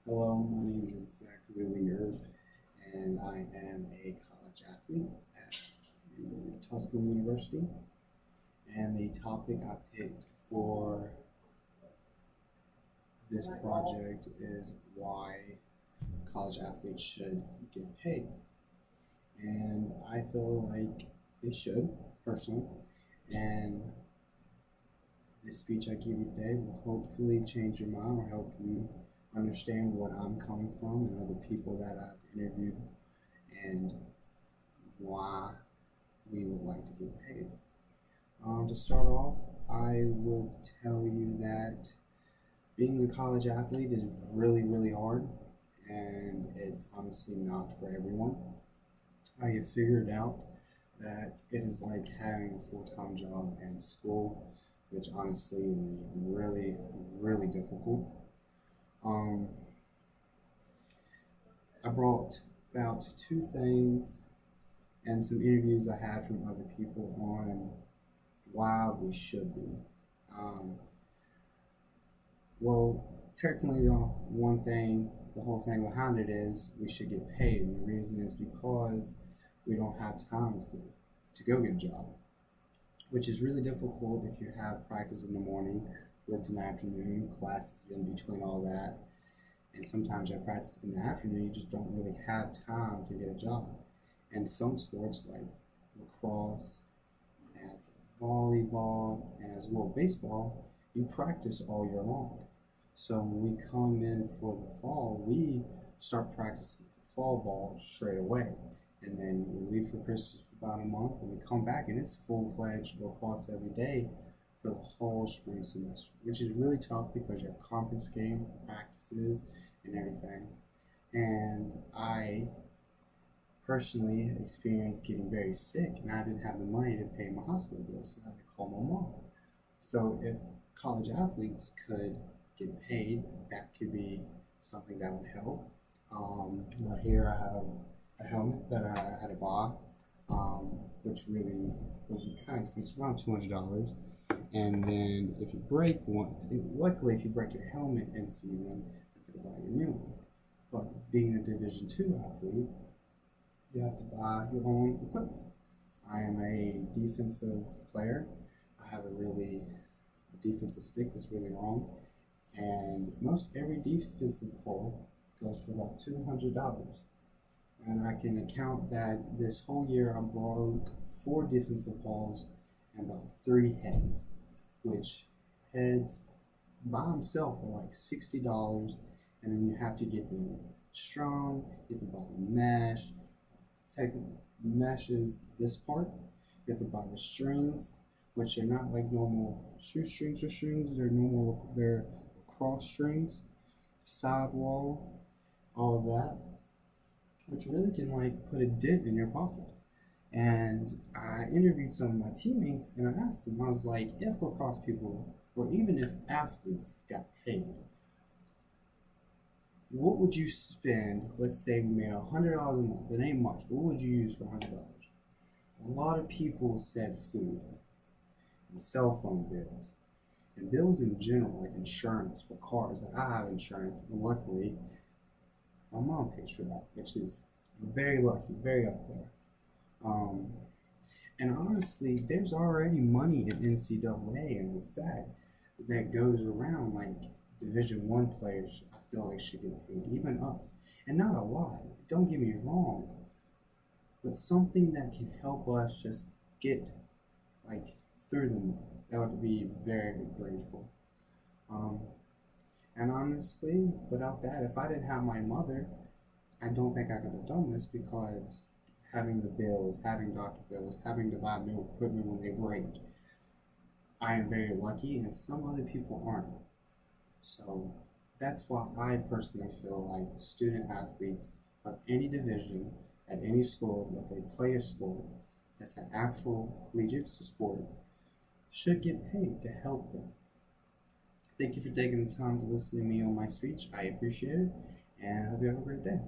Hello, my name is Zachary Lee Erb, and I am a college athlete at Tuscaloosa University. And the topic I picked for this project is why college athletes should get paid. And I feel like they should, personally. And this speech I give you today will hopefully change your mind or help you understand what I'm coming from and other people that I've interviewed and why we would like to get paid. To start off, I would tell you that being a college athlete is really, really hard, and it's honestly not for everyone. I have figured out that it is like having a full time job and school, which honestly is really, really difficult. Um, I brought about two things and some interviews I had from other people on why we should be. Um, well, technically, the whole thing behind it is we should get paid, and the reason is because we don't have time to go get a job, which is really difficult if you have practice in the morning, lift in the afternoon, classes in between all that, and sometimes you have practice in the afternoon, you just don't really have time to get a job. And some sports like lacrosse, and volleyball, and as well baseball, you practice all year long. So when we come in for the fall, we start practicing fall ball straight away. And then we leave for Christmas for about a month, and we come back, and it's full-fledged lacrosse every day for the whole spring semester, which is really tough because you have conference game practices and everything. And I personally experienced getting very sick, and I didn't have the money to pay my hospital bills, so I had to call my mom. So if college athletes could get paid, that could be something that would help. Right here I have a helmet that I had to buy, which really was kind of expensive, around $200. And then if you break one, luckily if you break your helmet in season, they'll buy you a new one. But being a Division two athlete, you have to buy your own equipment. I am a defensive player. I have a defensive stick that's really long, and most every defensive pole goes for about $200. And I can account that this whole year I broke four defensive poles and about three heads, which heads by themselves are like $60, and then you have to get them strung, you have to buy the mesh, take mesh is this part. You have to buy the strings, which are not like normal shoestrings or strings. They're cross strings, sidewall, all of that, which really can like put a dent in your pocket. And I interviewed some of my teammates, and I asked them, I was like, if lacrosse people, or even if athletes got paid, what would you spend? Let's say we made $100 a month. It ain't much, but what would you use for $100? A lot of people said food and cell phone bills and bills in general, like insurance for cars. Like I have insurance, and luckily, my mom pays for that, which is very lucky, very up there. Um, and honestly, there's already money in NCAA and the SAG that goes around. Like Division One players, I feel like should get paid, even us, and not a lot. Don't get me wrong, but something that can help us just get like through the month. That would be very grateful. Um, and honestly, without that, if I didn't have my mother, I don't think I could have done this because having the bills, having doctor bills, having to buy new equipment when they break, I am very lucky, and some other people aren't. So that's why I personally feel like student athletes of any division at any school that they play a sport that's an actual collegiate sport should get paid to help them. Thank you for taking the time to listen to me on my speech. I appreciate it, and I hope you have a great day.